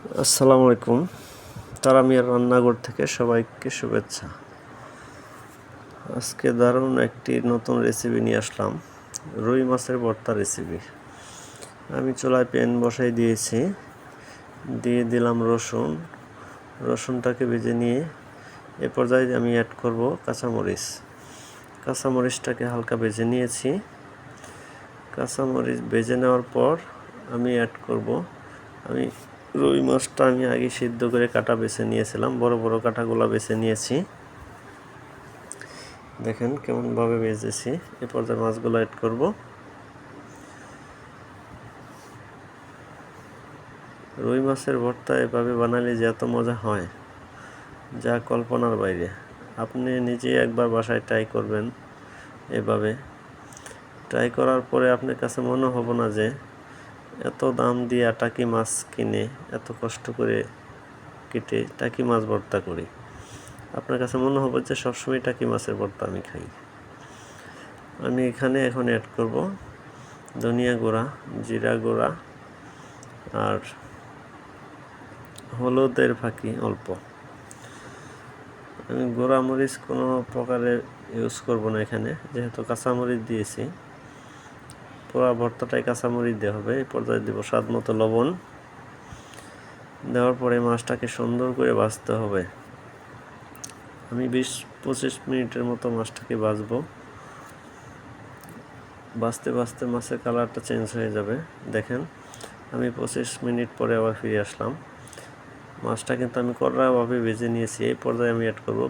আসসালামু আলাইকুম। তারা মিয়ার রান্নাঘর থেকে সবাইকে শুভেচ্ছা। আজকে দারুণ একটি নতুন রেসিপি নিয়ে আসলাম, রুই মাছের ভর্তা রেসিপি। আমি চুলায় প্যান বসাই দিয়েছি, দিয়ে দিলাম রসুনটাকে ভেজে নিয়ে এ পর্যায়ে আমি অ্যাড করব কাঁচামরিচটাকে হালকা ভেজে নিয়েছি। কাঁচামরিচ ভেজে নেওয়ার পর আমি অ্যাড করব রুই মাছটা আমি আগে সিদ্ধ করে কাটা বেছে নিয়েছিলাম, বড় বড় কাটাগুলো বেছে নিয়েছি। দেখেন কেমনভাবে ভেজেছি। এ পর্যায়ে মাছগুলো অ্যাড করব। রুই মাছের ভর্তা এভাবে বানালে যে এত মজা হয় যা কল্পনার বাইরে। আপনি নিজেই একবার বাসায় ট্রাই করবেন। এভাবে ট্রাই করার পরে আপনার কাছে মনে হবে না যে এত দাম দিয়ে টাকি মাছ কিনে এত কষ্ট করে কেটে টাকি মাছ ভর্তা করি। আপনার কাছে মনে হবে যে সবসময় টাকি মাছের ভর্তা আমি খাই। আমি এখানে এখন অ্যাড করব ধনিয়া গুঁড়া, জিরা গুঁড়া আর হলুদের ফাঁকি অল্প। আমি গুঁড়া মরিচ কোনো প্রকারের ইউজ করব না এখানে, যেহেতু কাঁচামরিচ দিয়েছি। পুরো ভর্তাটাই কাঁচামরিচ দেওয়া হবে। এই পর্যায়ে দেব স্বাদ মতো লবণ। দেওয়ার পরে মাছটাকে সুন্দর করে ভাজতে হবে। আমি 20-25 মিনিটের মতো মাছটাকে ভাজবো। ভাজতে ভাজতে মাছের কালারটা চেঞ্জ হয়ে যাবে। দেখেন আমি 25 মিনিট পরে আবার ফিরে আসলাম। মাছটা কিন্তু আমি কড়াভাবে ভেজে নিয়েছি। এই পর্যায়ে আমি অ্যাড করব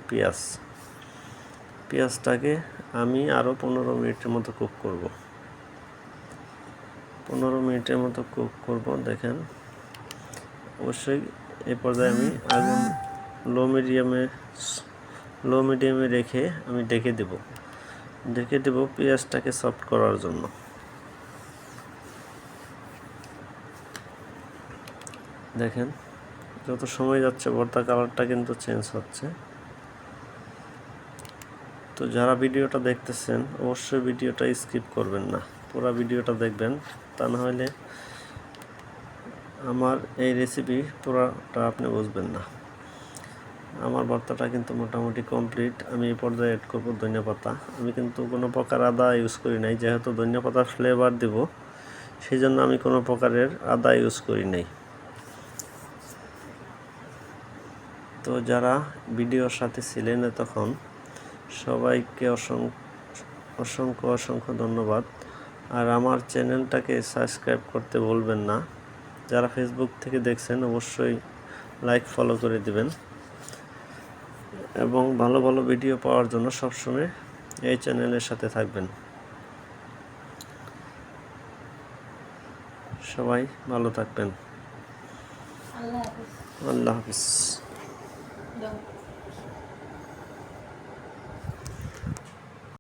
পেঁয়াজটাকে আমি আরও 15 মিনিটের মতো কুক করব। 15 মিনিটের মতো কুক করব। দেখেন অবশ্যই এই পর্যায়ে আমি আগুন লো মিডিয়ামে রেখে আমি ঢেকে দেব পেঁয়াজটাকে সফট করার জন্য। দেখেন যত সময় যাচ্ছে ভর্তা কালারটা কিন্তু চেঞ্জ হচ্ছে। তো যারা ভিডিওটা দেখতেছেন অবশ্যই ভিডিওটা স্কিপ করবেন না, পুরো ভিডিওটা দেখবেন। তা না হলে আমার এই রেসিপি পুরোটা আপনি বুঝবেন না। আমার ভর্তাটা কিন্তু মোটামুটি কমপ্লিট। আমি এই পর্যায়ে অ্যাড করব ধনিয়া পাতা। আমি কিন্তু কোনো প্রকার আদা ইউজ করি নাই, যেহেতু ধনিয়া পাতার ফ্লেভার দেব সেই জন্য আমি কোনো প্রকারের আদা ইউজ করি নাই। তো যারা ভিডিওর সাথে ছিলেন তখন সবাইকে অসংখ্য ধন্যবাদ। আর আমার চ্যানেলটাকে সাবস্ক্রাইব করতে ভুলবেন না। যারা ফেসবুক থেকে দেখছেন অবশ্যই লাইক ফলো করে দিবেন এবং ভালো ভালো ভিডিও পাওয়ার জন্য সবসময় এই চ্যানেলের সাথে থাকবেন। সবাই ভালো থাকবেন। আল্লাহ হাফিজ।